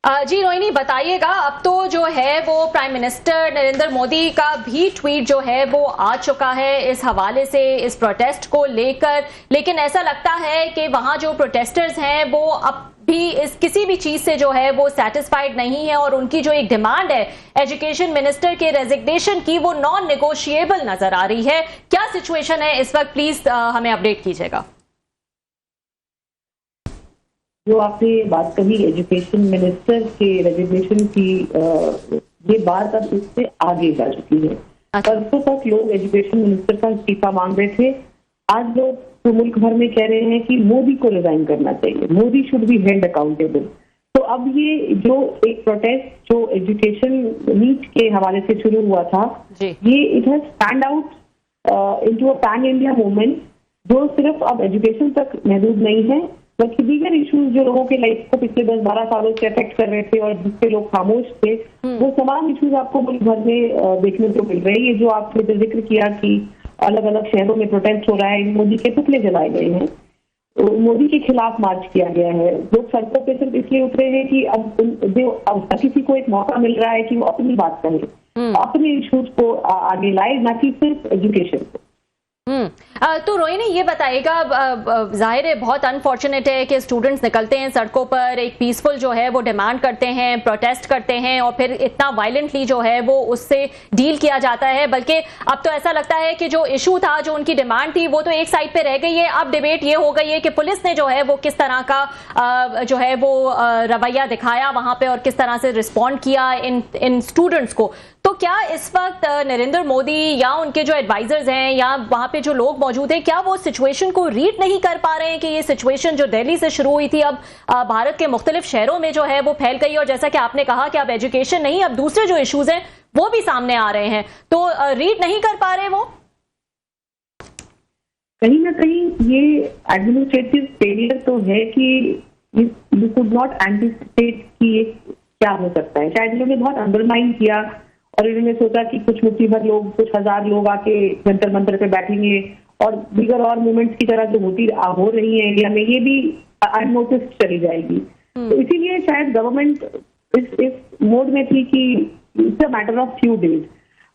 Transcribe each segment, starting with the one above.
जी रोहिणी, बताइएगा। अब तो जो है वो प्राइम मिनिस्टर नरेंद्र मोदी का भी ट्वीट जो है वो आ चुका है इस हवाले से, इस प्रोटेस्ट को लेकर। लेकिन ऐसा लगता है कि वहां जो प्रोटेस्टर्स हैं वो अब भी इस किसी भी चीज से जो है वो सेटिस्फाइड नहीं है, और उनकी जो एक डिमांड है एजुकेशन मिनिस्टर के रेजिग्नेशन की, वो नॉन नेगोशिएबल नजर आ रही है। क्या सिचुएशन है इस वक्त, प्लीज हमें अपडेट कीजिएगा। जो आपने बात कही एजुकेशन मिनिस्टर के रेजिग्नेशन की, ये बात अब इससे आगे जा चुकी है। परसों तक लोग एजुकेशन मिनिस्टर का इस्तीफा मांग रहे थे। आज लोग तो मुल्क भर में कह रहे हैं कि मोदी को रिजाइन करना चाहिए, Modi should be held accountable. तो अब ये जो एक प्रोटेस्ट जो एजुकेशन नीट के हवाले से शुरू हुआ था, ये it has stand out into a pan India movement, जो सिर्फ अब एजुकेशन तक महदूद नहीं है, बल्कि दीगर इश्यूज जो लोगों के लाइफ को पिछले 10-12 सालों से अफेक्ट कर रहे थे और जिससे लोग खामोश थे, वो तमाम इश्यूज आपको मुल्क भर में देखने को मिल रहे हैं। ये जो आपने जिक्र किया कि अलग अलग शहरों में प्रोटेस्ट हो रहा है, मोदी के पुतले जलाए गए हैं, मोदी के खिलाफ मार्च किया गया है, लोग सड़कों पे सिर्फ इसलिए उतरे हैं कि अब किसी को एक मौका मिल रहा है कि वो अपनी बात कहे, अपने इश्यूज को आगे लाए, ना कि सिर्फ एजुकेशन को। तो रोहिणी ये बताइएगा, जाहिर है बहुत अनफॉर्चुनेट है कि स्टूडेंट्स निकलते हैं सड़कों पर, एक पीसफुल जो है वो डिमांड करते हैं, प्रोटेस्ट करते हैं, और फिर इतना वायलेंटली जो है वो उससे डील किया जाता है। बल्कि अब तो ऐसा लगता है कि जो इशू था, जो उनकी डिमांड थी, वो तो एक साइड पे रह गई है। अब डिबेट ये हो गई है कि पुलिस ने जो है वो किस तरह का जो है वो रवैया दिखाया वहां पे, और किस तरह से रिस्पॉन्ड किया इन स्टूडेंट्स को। तो क्या इस वक्त नरेंद्र मोदी या उनके जो एडवाइजर्स हैं या वहां पे जो लोग मौजूद हैं, क्या वो सिचुएशन को रीड नहीं कर पा रहे हैं कि ये सिचुएशन जो दिल्ली से शुरू हुई थी अब भारत के मुख्तलिफ शहरों में जो है वो फैल गई, और जैसा कि आपने कहा कि अब एजुकेशन नहीं, अब दूसरे जो इश्यूज हैं वो भी सामने आ रहे हैं, तो रीड नहीं कर पा रहे वो? कहीं ना कहीं ये एडमिनिस्ट्रेटिव फेलियर तो है कि यू कुड नॉट एंटिसिपेट कि ये क्या हो सकता है। शायद इन्होंने बहुत अंडरमाइन किया और इन्होंने सोचा कि कुछ मुट्ठी भर लोग, कुछ हजार लोग आके जंतर मंतर पे बैठेंगे और दीगर और मूवमेंट्स की तरह जो हो रही है इंडिया में, ये भी अननोटिस्ड चली जाएगी। तो इसीलिए शायद गवर्नमेंट इस मोड में थी कि it's a matter of few days.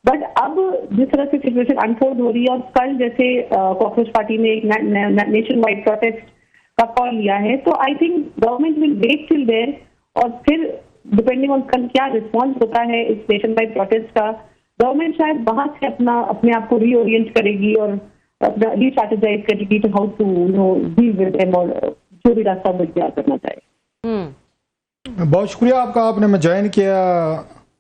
But अब जिस तरह से सिचुएशन अनफोल्ड हो रही है, और कल जैसे कॉकरोच पार्टी ने एक नेशन वाइड प्रोटेस्ट का कॉल लिया है, तो I think government will wait till there, और फिर डिपेंडिंग ऑन कल क्या रिस्पॉन्स होता है इस नेशन वाइड प्रोटेस्ट का, गवर्नमेंट शायद वहां से अपने आप को रीओरिएंट करेगी और अपना रीस्ट्रैटेजाइज करेगी to how to deal with them, और जो भी रास्ता वो इख्तियार करना चाहिए। बहुत शुक्रिया आपका, आपने ज्वाइन किया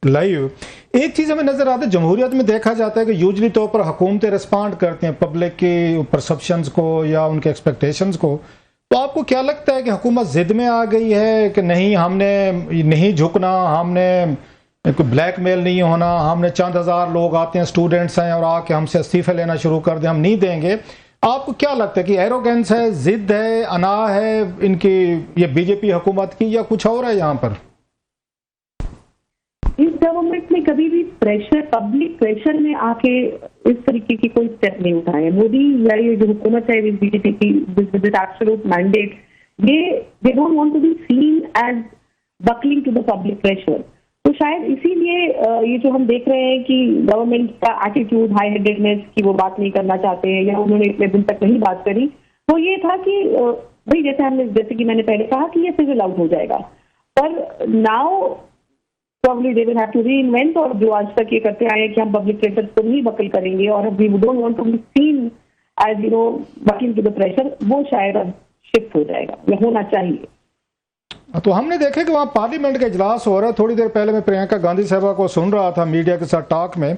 लाइव। एक चीज हमें नजर आता है, जमहूरियत में देखा जाता है कि यूजली तौर पर हुकूमतें रिस्पॉन्ड करती हैं पब्लिक के परसेप्शंस को या उनके एक्सपेक्टेशंस को। तो आपको क्या लगता है कि हुकूमत जिद में आ गई है कि नहीं, हमने नहीं झुकना, हमने कोई ब्लैकमेल नहीं होना, हमने चंद हजार लोग आते हैं, स्टूडेंट्स हैं, और आके हमसे इस्तीफे लेना शुरू कर दें, हम नहीं देंगे? आपको क्या लगता है कि एरोगेंस है, जिद है, अना है इनकी, ये बीजेपी हुकूमत की, या कुछ और है यहाँ पर? इस गवर्नमेंट ने कभी भी प्रेशर, पब्लिक प्रेशर में आके इस तरीके की कोई स्टेप नहीं उठाए। मोदी या ये जो हुकूमत है बीजेपी की विद एब्सोल्यूट मैंडेट, ये they don't want to be seen as buckling to the public pressure. तो शायद इसीलिए ये जो हम देख रहे हैं कि गवर्नमेंट का एटीट्यूड, हाई हेडेडनेस, की वो बात नहीं करना चाहते हैं या उन्होंने इतने दिन तक नहीं बात करी, तो ये था कि भाई जैसे कि मैंने पहले कहा कि ये फिजल आउट हो जाएगा। पर now probably they will have to reinvent, और जो आज तक ये करते आए हैं कि हम पब्लिक प्रेशर को नहीं बकल करेंगे और we don't want to be seen as buckling to the pressure, वो शायद अब शिफ्ट हो जाएगा या होना चाहिए। तो हमने देखा कि वहाँ पार्लियामेंट का इजलास हो रहा है। थोड़ी देर पहले मैं प्रियंका गांधी साहबा को सुन रहा था मीडिया के साथ टॉक में,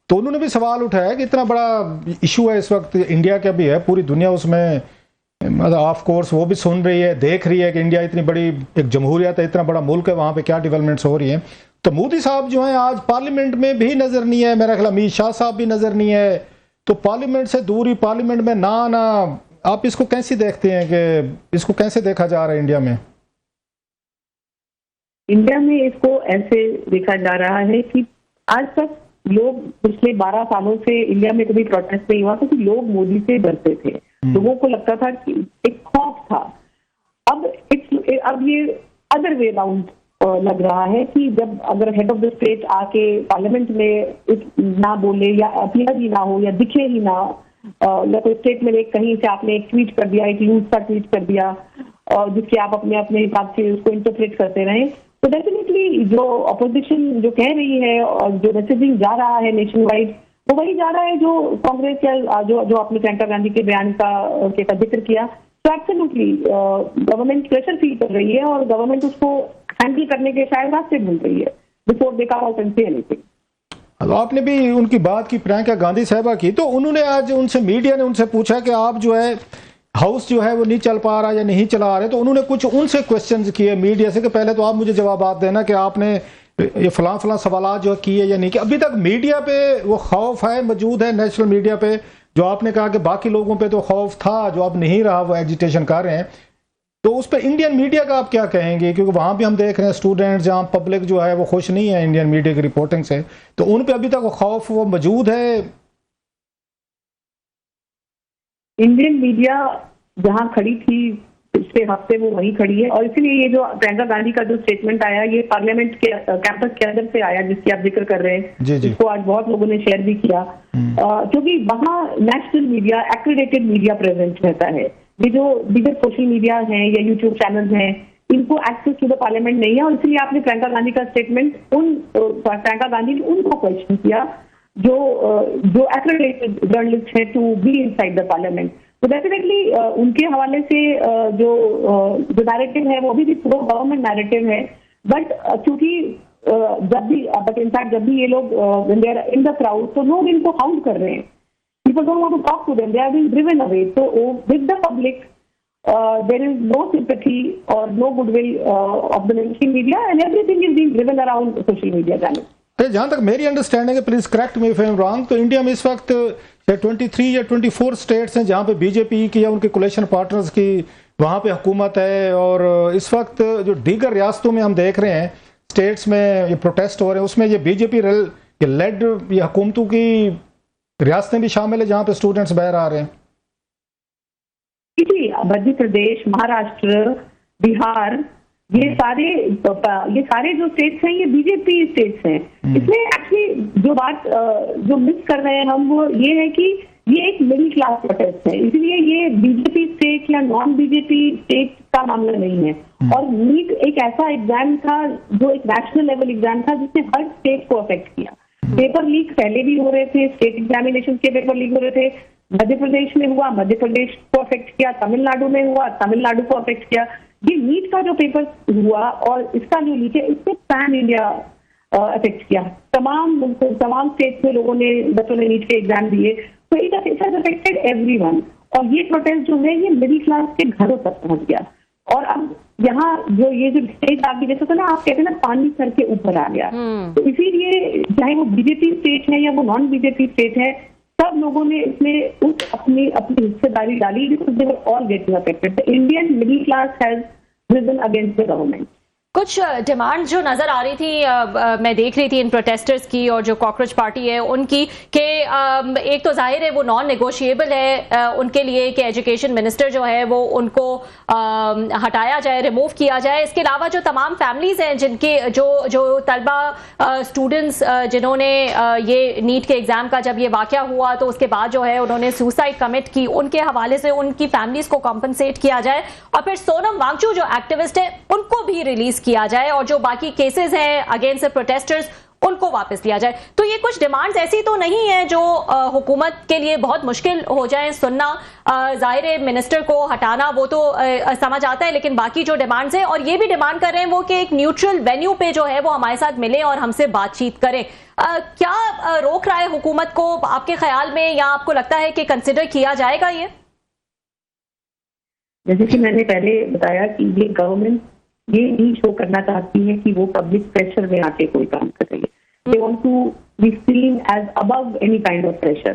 तो उन्होंने भी सवाल उठाया कि इतना बड़ा इशू है इस वक्त इंडिया का भी है, पूरी दुनिया उसमें मतलब ऑफ कोर्स वो भी सुन रही है, देख रही है कि इंडिया इतनी बड़ी एक जमहूरियत है, इतना बड़ा मुल्क है, वहाँ पे क्या डेवलपमेंट्स हो रही हैं। तो मोदी साहब जो हैं आज पार्लियामेंट में भी नजर नहीं है, मेरा ख्याल अमित शाह साहब भी नजर नहीं है, तो पार्लियामेंट से दूरी, पार्लियामेंट में ना आना, आप इसको कैसे देखते हैं कि इसको कैसे देखा जा रहा है इंडिया में? इंडिया में इसको ऐसे देखा जा रहा है कि आज तक लोग पिछले 12 सालों से इंडिया में कभी प्रोटेस्ट नहीं हुआ क्योंकि लोग मोदी से डरते थे, लोगों को लगता था कि एक खौफ था। अब ये अदर वे अराउंड लग रहा है कि जब अगर हेड ऑफ द स्टेट आके पार्लियामेंट में ना बोले या अपीयर ही ना हो या दिखे ही ना, या कोई स्टेटमेंट कहीं से आपने एक ट्वीट कर दिया, एक लूज सा ट्वीट कर दिया जिसके आप अपने अपने हिसाब से उसको इंटरप्रेट करते रहें, तो डेफिनेटली जो अपोजिशन जो कह रही है और जो मैसेजिंग जा रहा है नेशन वाइड, वो वही जा रहा है जो कांग्रेस या जो आपने प्रियंका गांधी के बयान का जिक्र किया। तो एब्सोल्युटली गवर्नमेंट प्रेशर फील कर रही है और गवर्नमेंट उसको हैंडल करने के शायद रास्ते ढूंढ रही है before they come out and say anything. आपने भी उनकी बात की, प्रियंका गांधी साहबा की, तो उन्होंने आज उनसे, मीडिया ने उनसे पूछा कि आप जो है हाउस जो है वो नहीं चल पा रहा या नहीं चला रहे, तो उन्होंने कुछ उनसे क्वेश्चंस किए मीडिया से कि पहले तो आप मुझे जवाब देना कि आपने ये फलां सवाल जो किए या नहीं किए। अभी तक मीडिया पे वो खौफ है, मौजूद है नेशनल मीडिया पे, जो आपने कहा कि बाकी लोगों पे तो खौफ था जो अब नहीं रहा, वो एजिटेशन कर रहे हैं, तो उस पर इंडियन मीडिया का आप क्या कहेंगे? क्योंकि वहां भी हम देख रहे हैं स्टूडेंट्स, जहां पब्लिक जो है वो खुश नहीं है इंडियन मीडिया की रिपोर्टिंग से, तो उन पे अभी तक वो खौफ वो मौजूद है। इंडियन मीडिया जहां खड़ी थी पिछले हफ्ते वो वहीं खड़ी है, और इसीलिए ये जो प्रियंका गांधी का जो स्टेटमेंट आया ये पार्लियामेंट के कैंपस के अंदर से आया जिसकी आप जिक्र कर रहे हैं, जिसको आज बहुत लोगों ने शेयर भी किया, क्योंकि वहां national media, accredited media present रहता है। ये जो बिगर सोशल मीडिया हैं या यूट्यूब चैनल्स हैं, इनको एक्सेस टू द पार्लियामेंट नहीं है, और इसलिए आपने प्रियंका गांधी का स्टेटमेंट प्रियंका गांधी ने उनको क्वेश्चन किया जो एक्रेडिटेड जर्नलिस्ट है to be inside the parliament. तो डेफिनेटली उनके हवाले से जो नैरेटिव है वो भी प्रो गवर्नमेंट नैरेटिव है, बट क्योंकि जब भी ये लोग इन द क्राउड, तो लोग इनको हाउंड कर रहे हैं, people don't want to talk to them, they are being driven away. So with the public there is no sympathy or no goodwill of the mainstream media, and everything is being driven around social media channels. जहां तक मेरी understanding है, please correct me if I am wrong, तो India में इस वक्त 23 या 24 states हैं जहां पे बीजेपी की या उनके कोलिशन पार्टनर्स की वहां पे हुकूमत है, और इस वक्त जो दीगर रियासतों में हम देख रहे हैं स्टेट्स में ये प्रोटेस्ट हो रहे हैं, उसमें ये बीजेपी लेड ये हुकूमतों की रियासतें भी शामिल है जहां पे स्टूडेंट्स बाहर आ रहे हैं। मध्य प्रदेश, महाराष्ट्र, बिहार, ये सारे जो स्टेट्स हैं ये बीजेपी स्टेट्स हैं। इसमें एक्चुअली जो बात जो मिस कर रहे हैं हम वो ये है कि ये एक मिडिल क्लास प्रोटेस्ट है, इसलिए ये बीजेपी स्टेट या नॉन बीजेपी स्टेट का मामला नहीं है। और नीट एक ऐसा एग्जाम था जो एक नेशनल लेवल एग्जाम था जिसने हर स्टेट को अफेक्ट किया। पेपर लीक पहले भी हो रहे थे, स्टेट एग्जामिनेशन के पेपर लीक हो रहे थे, मध्य प्रदेश में हुआ, मध्य प्रदेश को अफेक्ट किया, तमिलनाडु में हुआ, तमिलनाडु को अफेक्ट किया। ये नीट का जो पेपर हुआ और इसका जो लीक है, इससे पैन इंडिया अफेक्ट किया। तमाम स्टेट्स में बच्चों ने नीट के एग्जाम दिए, तो इट हैज अफेक्टेड एवरीवन। और ये प्रोटेस्ट जो है ये मिडिल क्लास के घरों तक पहुंच गया। और अब यहाँ जो स्टेट आप भी जैसे तो ना आप कहते हैं ना पानी सर के ऊपर आ गया, तो इसीलिए चाहे वो बीजेपी स्टेट है या वो नॉन बीजेपी स्टेट है, सब लोगों ने इसमें अपनी हिस्सेदारी डाली, because they were all getting affected. The Indian middle class has risen against the government. कुछ डिमांड जो नजर आ रही थी मैं देख रही थी इन प्रोटेस्टर्स की और जो कॉकरोच पार्टी है उनकी, कि एक तो जाहिर है वो नॉन नेगोशिएबल है उनके लिए कि एजुकेशन मिनिस्टर जो है वो उनको हटाया जाए, रिमूव किया जाए। इसके अलावा जो तमाम फैमिलीज हैं जिनके जो तलबा स्टूडेंट्स जिन्होंने ये नीट के एग्जाम का जब ये वाकया हुआ तो उसके बाद जो है उन्होंने सुसाइड कमिट की, उनके हवाले से उनकी फैमिलीज को कॉम्पनसेट किया जाए। और फिर सोनम वांगचुक जो एक्टिविस्ट है उनको भी रिलीज किया जाए, और जो बाकी केसेस हैं अगेंस्ट द प्रोटेस्टर्स उनको वापस लिया जाए। तो ये कुछ डिमांड्स ऐसी तो नहीं है जो हुकूमत के लिए बहुत मुश्किल हो जाए सुनना। जाहिर है मिनिस्टर को हटाना वो तो समझ आता है, लेकिन बाकी जो डिमांड्स हैं, और ये भी डिमांड कर रहे हैं वो कि एक न्यूट्रल वेन्यू पे जो है वो हमारे साथ मिले और हमसे बातचीत करें। क्या रोक रहा है हुकूमत को आपके ख्याल में, या आपको लगता है कि कंसिडर किया जाएगा ये? जैसे कि मैंने पहले बताया कि ये गवर्नमेंट ये नहीं शो करना चाहती है कि वो पब्लिक प्रेशर में आके कोई काम कर रही है। They want to be seen as above any kind of pressure.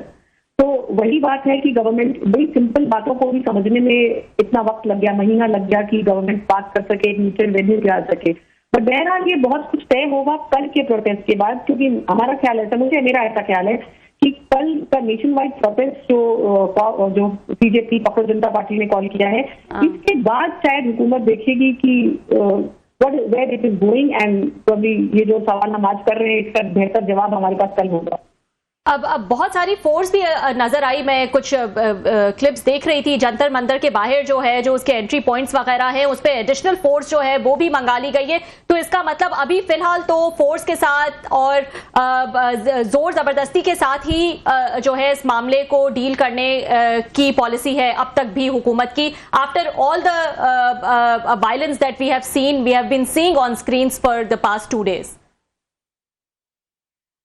तो वही बात है कि गवर्नमेंट बड़ी सिंपल बातों को भी समझने में इतना वक्त लग गया, महीना लग गया कि गवर्नमेंट पास कर सके, एक न्यूट्रल वेन्यू पे आ सके। बट बहरहाल ये बहुत कुछ तय होगा कल के प्रोटेस्ट के बाद, क्योंकि हमारा ख्याल ऐसा, मेरा ऐसा ख्याल है कि कल का नेशन वाइड प्रोटेस्ट जो बीजेपी पॉपुलर जनता पार्टी ने कॉल किया है, इसके बाद शायद हुकूमत देखेगी कि where it is going, and probably ये जो सवाल हम आज कर रहे हैं इसका बेहतर जवाब हमारे पास कल होगा। अब बहुत सारी फोर्स भी नजर आई, मैं कुछ क्लिप्स देख रही थी, जंतर मंतर के बाहर जो है, जो उसके एंट्री पॉइंट्स वगैरह हैं, उस पे एडिशनल फोर्स जो है वो भी मंगा ली गई है। तो इसका मतलब अभी फिलहाल तो फोर्स के साथ और जोर जबरदस्ती के साथ ही जो है इस मामले को डील करने की पॉलिसी है अब तक भी हुकूमत की, after all the violence that we have been seeing on screens for the past 2 days।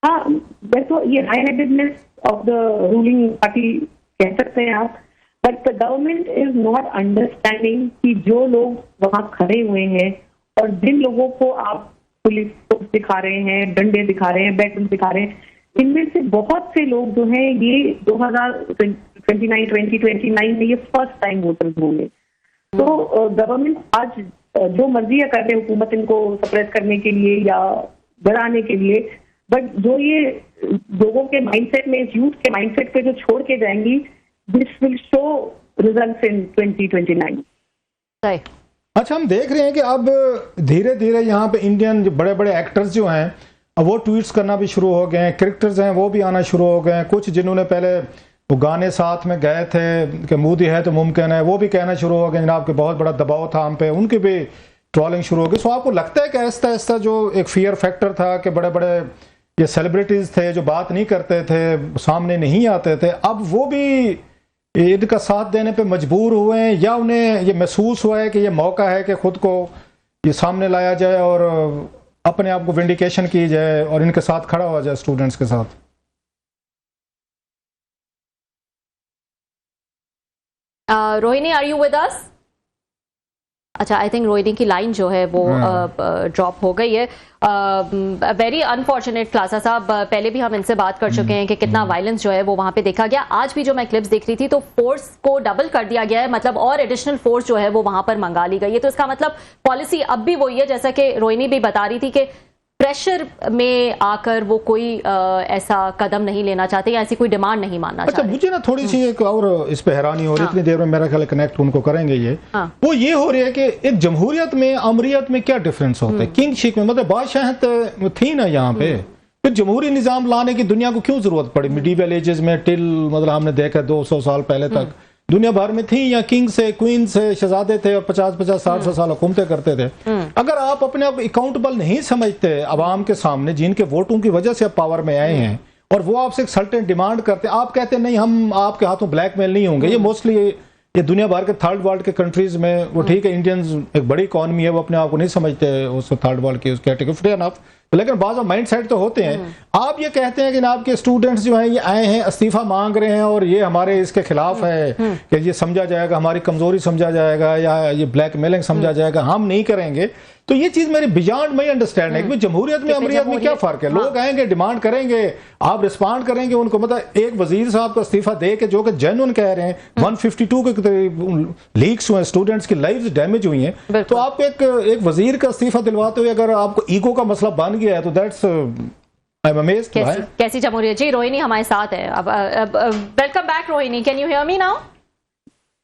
हाँ, देखो ये high headedness of the ruling party कह सकते हैं आप, but the government is not understanding कि जो लोग वहां खड़े हुए हैं और जिन लोगों को आप पुलिस को दिखा रहे हैं, डंडे दिखा रहे हैं, बैटन दिखा रहे हैं, इनमें से बहुत से लोग जो हैं ये 2029 में ये फर्स्ट टाइम वोटर्स होंगे। तो गवर्नमेंट आज जो मर्जी कर रहे हुकूमत इनको सप्रेस करने के लिए या बढ़ाने के लिए, बट जो ये लोगों के माइंडसेट में, इस यूथ के माइंडसेट पे जो छोड़ के जाएंगी, this will show results in 2029। अच्छा, हम देख रहे हैं कि अब धीरे धीरे यहाँ पे इंडियन जो बड़े बड़े एक्टर्स जो हैं अब वो ट्वीट्स करना भी शुरू हो गए हैं, क्रिकेटर्स हैं वो भी आना शुरू हो गए हैं, कुछ जिन्होंने पहले वो गाने साथ में गए थे कि मोदी है तो मुमकिन है, वो भी कहना शुरू हो गए जनाब कि बहुत बड़ा दबाव था हम पे, उनकी भी ट्रोलिंग शुरू हो गई। सो आपको लगता है कि ऐसा ऐसा जो एक फियर फैक्टर था कि बड़े बड़े ये सेलिब्रिटीज थे जो बात नहीं करते थे, सामने नहीं आते थे, अब वो भी इनका साथ देने पे मजबूर हुए हैं, या उन्हें ये महसूस हुआ है कि ये मौका है कि खुद को ये सामने लाया जाए और अपने आप को विंडिकेशन की जाए और इनके साथ खड़ा हुआ जाए स्टूडेंट्स के साथ? Rohini, are you with us? अच्छा, आई थिंक रोहिणी की लाइन जो है वो ड्रॉप हो गई है। वेरी अनफॉर्चुनेट क्लासा साहब, पहले भी हम इनसे बात कर चुके हैं कि कितना वायलेंस जो है वो वहां पे देखा गया। आज भी जो मैं क्लिप्स देख रही थी तो फोर्स को डबल कर दिया गया है, मतलब और एडिशनल फोर्स जो है वो वहां पर मंगा ली गई है। तो इसका मतलब पॉलिसी अब भी वही है, जैसा कि रोहिणी भी बता रही थी कि प्रेशर में आकर वो कोई ऐसा कदम नहीं लेना चाहते या ऐसी कोई डिमांड नहीं मानना चाहते। अच्छा, मुझे ना थोड़ी सी एक और इस पे हैरानी हो रही है, इतनी देर में मेरा ख्याल कनेक्ट उनको करेंगे ये, वो ये हो रही है कि एक जमहूरियत में अमरीत में क्या डिफरेंस होता है, किंगशिप में, मतलब बादशाहत थी ना यहाँ पे, फिर जमहूरी निजाम लाने की दुनिया को क्यों जरूरत पड़ी? मिडीवल एजेस में टिल मतलब हमने देखा 200 साल पहले तक दुनिया भर में थी, या किंग से क्वीन से शहजादे थे और 50-50 60 साल हुकूमतें करते थे। अगर आप अपने आप अकाउंटेबल नहीं समझते अवाम के सामने, जिनके वोटों की वजह से आप पावर में आए हैं, और वो आपसे एक सर्टेन डिमांड करते हैं, आप कहते हैं नहीं हम आपके हाथों ब्लैकमेल नहीं होंगे। ये मोस्टली ये दुनिया भर के थर्ड वर्ल्ड के कंट्रीज में, वो ठीक है इंडियंस एक बड़ी इकॉनमी है, वो अपने आप को नहीं समझते उस थर्ड वर्ल्ड की उस कैटेगरी, फ्री एनफ, लेकिन बाज़ माइंड सेट तो होते हैं। आप ये कहते हैं कि आपके स्टूडेंट्स जो हैं ये आए हैं, इस्तीफा मांग रहे हैं और ये हमारे इसके खिलाफ है कि ये समझा जाएगा, हमारी कमजोरी समझा जाएगा या ये ब्लैकमेलिंग समझा जाएगा, हम नहीं करेंगे। तो ये चीज मेरे बियॉन्ड माई अंडरस्टैंडिंग, जमहूरियत में अमरीत में क्या फर्क है? लोग आएंगे, डिमांड करेंगे, आप रिस्पॉन्ड करेंगे उनको, मतलब एक वजीर साहब को इस्तीफा दे के जो कि जेन्युइन कह रहे हैं 152 के लीक्स हुए, स्टूडेंट्स की लाइव्स डैमेज हुई हैं, तो आप एक वजीर का इस्तीफा दिलवाते हुए अगर आपको ईगो का मसला बन गया है तो दैट्स आई एम अमेज्ड। कैसी जमहूरियत? जी, रोहिणी हमारे साथ है अब। Welcome back Rohini, can you hear me now?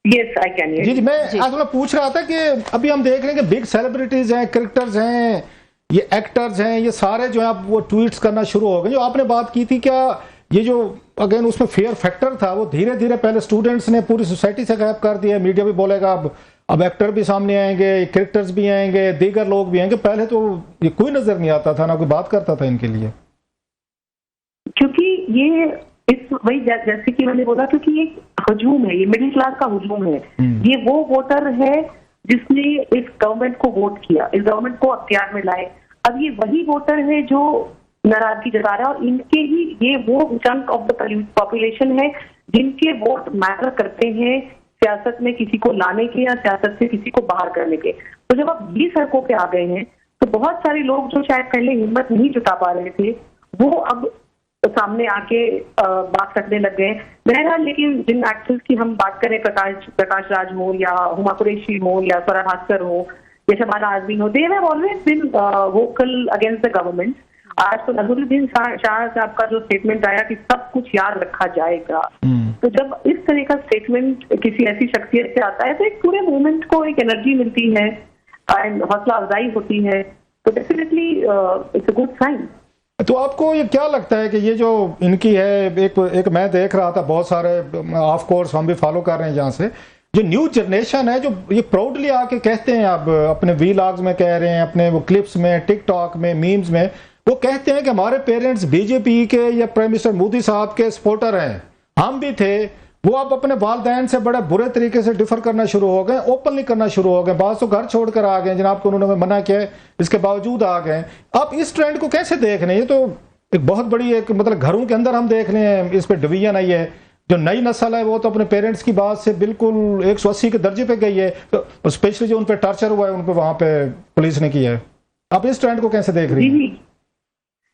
Yes, I can hear you. जी, मैं आज मैं पूछ रहा था कि अभी हम देख रहे हैं कि बिग सेलिब्रिटीज हैं, क्रिकेटर्स हैं, ये एक्टर्स हैं, ये सारे जो है आप वो ट्वीट्स करना शुरू हो गए। जो आपने बात की थी, क्या ये जो अगेन उसमें फेयर फैक्टर था वो धीरे धीरे पहले स्टूडेंट्स ने पूरी सोसाइटी से गायब कर दिया, मीडिया भी बोलेगा अब एक्टर भी सामने आएंगे, क्रिकेटर्स भी आएंगे, दीगर लोग भी आएंगे, पहले तो ये कोई नजर नहीं आता था, ना कोई बात करता था इनके लिए? क्योंकि ये वही जैसे कि मैंने बोला, क्योंकि ये हजूम है, ये मिडिल क्लास का हजूम है। ये वो वोटर है जिसने इस गवर्नमेंट को वोट किया, इस गवर्नमेंट को अख्तियार में लाए। अब ये वही वोटर है जो नाराजगी जता रहा है, और इनके ही ये वो चंक ऑफ द पॉपुलेशन है जिनके वोट मैटर करते हैं सियासत में किसी को लाने के या सियासत से किसी को बाहर करने के। तो जब आप ये सड़कों पे आ गए हैं तो बहुत सारे लोग जो शायद पहले हिम्मत नहीं जुटा पा रहे थे वो अब सामने आके बात करने लग गए। बहरहाल, लेकिन जिन एक्टर्स की हम बात करें, प्रकाश राज हो या हुमा कुरैशी हो या स्वरा भास्कर हो या शबाना आजमी हो, they have always been vocal against the government. आज तो नजरुद्दीन शाह साहब का जो स्टेटमेंट आया कि सब कुछ याद रखा जाएगा, तो जब इस तरह का स्टेटमेंट किसी ऐसी शख्सियत से आता है तो एक पूरे मूवमेंट को एक एनर्जी मिलती है। एंड हौसला अफजाई होती है, तो definitely it's a good sign. तो आपको ये क्या लगता है कि ये जो इनकी है, एक मैं देख रहा था बहुत सारे, ऑफ कोर्स हम भी फॉलो कर रहे हैं यहाँ से, जो न्यू जनरेशन है जो ये प्राउडली आके कहते हैं, अब अपने वीलॉग्स में कह रहे हैं, अपने वो क्लिप्स में, टिकटॉक में, मीम्स में, वो कहते हैं कि हमारे पेरेंट्स बीजेपी के या प्राइम मिनिस्टर मोदी साहब के सपोर्टर हैं, हम भी थे। वो अब अपने वालिदैन से बड़े बुरे तरीके से डिफर करना शुरू हो गए, ओपनली करना शुरू हो गए, बात तो घर छोड़कर आ गए, जनाब को उन्होंने मना किया, इसके बावजूद आ गए। आप इस ट्रेंड को कैसे देख रहे हैं? ये तो एक बहुत बड़ी एक मतलब घरों के अंदर हम देख रहे हैं इस पर डिवीजन आई है। जो नई नस्ल है वो तो अपने पेरेंट्स की बात से बिल्कुल 180 के दर्जे पे गई है, तो स्पेशली जो उन पर टॉर्चर हुआ है उन पर वहां पे पुलिस ने किया है। आप इस ट्रेंड को कैसे देख रही हैं?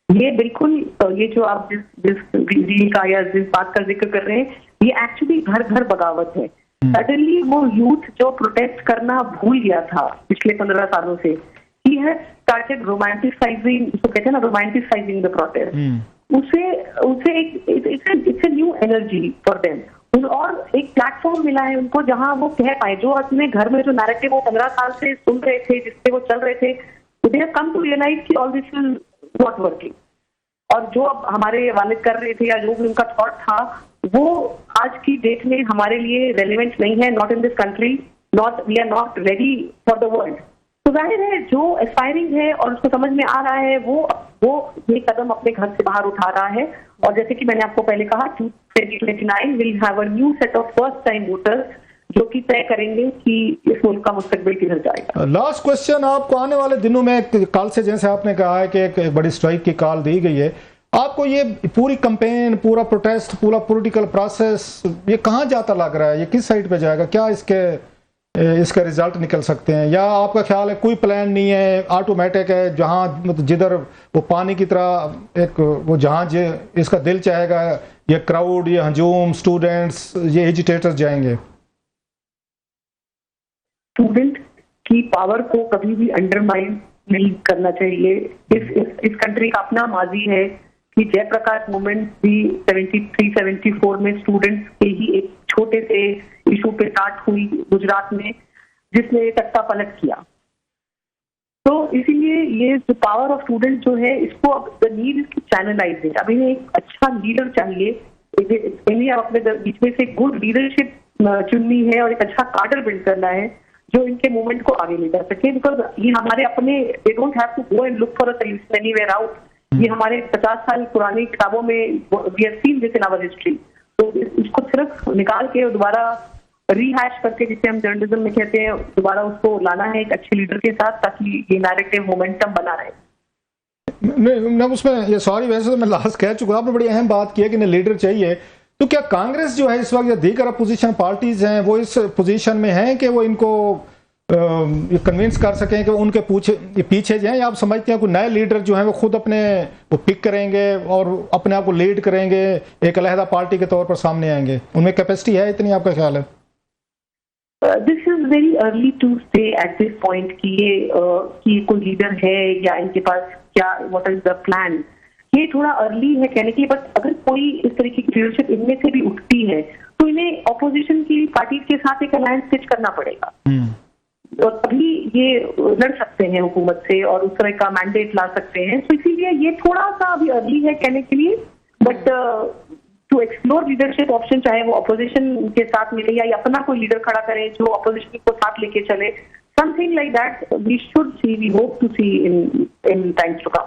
ये बिल्कुल, ये जो आप जिस रील का या जिस बात का जिक्र कर रहे हैं, ये एक्चुअली घर घर बगावत है। सडनली वो यूथ जो प्रोटेस्ट करना भूल गया था पिछले 15 सालों से, ही हैज स्टार्टेड रोमांटिसाइजिंग, उसको कहते हैं ना, रोमांटिसाइजिंग द प्रोटेस्ट। उसे it's a new energy for them, और एक प्लेटफॉर्म मिला है उनको जहां वो कह पाए जो अपने घर में जो नैरेटिव वो 15 साल से सुन रहे थे, जिससे वो चल रहे थे, they have come to realise कि all this is not working. और जो अब हमारे वालिद कर रहे थे या जो भी उनका थॉट था, वो आज की डेट में हमारे लिए रेलिवेंट नहीं है, not in this country, we are not ready for the world. तो जाहिर है जो एस्पायरिंग है और उसको समझ में आ रहा है, वो ये कदम अपने घर से बाहर उठा रहा है। और जैसे कि मैंने आपको पहले कहा, 2029 will have a new set of first time voters जो कि तय करेंगे कि इस मुल्क का मुस्तकबिल किधर जाएगा। लास्ट क्वेश्चन, आपको आने वाले दिनों में कल से, जैसे आपने कहा है कि एक बड़ी स्ट्राइक की कॉल दी गई है, आपको ये पूरी कैंपेन, पूरा प्रोटेस्ट, पूरा पॉलिटिकल प्रोसेस ये कहाँ जाता लग रहा है? ये किस साइड पे जाएगा? क्या इसके रिजल्ट निकल सकते हैं, या आपका ख्याल है कोई प्लान नहीं है, ऑटोमेटिक है, जहां मतलब जिधर वो पानी की तरह एक वो जहां इसका दिल चाहेगा, ये क्राउड, ये हजूम, स्टूडेंट्स, ये एजिटेटर्स जाएंगे? स्टूडेंट की पावर को कभी भी अंडरमाइन नहीं करना चाहिए। इस कंट्री का अपना माजी है कि जयप्रकाश मूवमेंट भी 73-74 में स्टूडेंट्स के ही एक छोटे से इशू पे स्टार्ट हुई गुजरात में, जिसने तख्ता पलट किया। तो इसीलिए ये जो पावर ऑफ स्टूडेंट जो है, इसको अब the need is to channelize it. अब इन्हें एक अच्छा लीडर चाहिए, इन्हें अपने बीच में से गुड लीडरशिप चुननी है और एक अच्छा कार्डर बिल्ड करना है जो इनके मूवमेंट को आगे ले जा सके। बिकॉज ये हमारे अपने, they don't have to go and look for a solution anywhere out. ये हमारे 50 साल पुरानी किताबों में we have seen this in our history. तो इसको सिर्फ निकाल के और रिहैश करके, जिसे हम जर्नलिज्म में कहते हैं, दोबारा उसको लाना है एक अच्छे लीडर के साथ, ताकि ये नैरेटिव मोमेंटम बना रहे। मैं उसमें ये सॉरी, वैसे तो मैं लास्ट कह चुका, आपने बड़ी अहम बात की है कि इन्हें लीडर चाहिए। तो क्या कांग्रेस जो है इस वक्त, या दीगर अपोजिशन पार्टीज हैं, वो इस पोजीशन में हैं कि वो इनको कन्विंस कर सकें कि उनके पीछे जाएं, या आप समझते हैं कोई नए लीडर जो हैं वो खुद अपने वो पिक करेंगे और अपने आप को लीड करेंगे, एक अलहदा पार्टी के तौर पर सामने आएंगे? उनमें कैपेसिटी है इतनी, आपका ख्याल है? This is very early to say at this point कि कोई लीडर है या इनके पास क्या, व्हाट इज द प्लान। ये थोड़ा अर्ली है कहने के लिए, बट अगर कोई इस तरीके की लीडरशिप इनमें से भी उठती है तो इन्हें ऑपोजिशन की पार्टीज के साथ एक अलायंस स्टिच करना पड़ेगा, और तभी ये लड़ सकते हैं हुकूमत से और उस तरह का मैंडेट ला सकते हैं। तो इसीलिए ये थोड़ा सा अभी अर्ली है कहने के लिए, but to explore leadership option, चाहे वो अपोजिशन के साथ मिले या अपना कोई लीडर खड़ा करे जो अपोजिशन को साथ लेके चले, something like that we should see, we hope to see in times to come.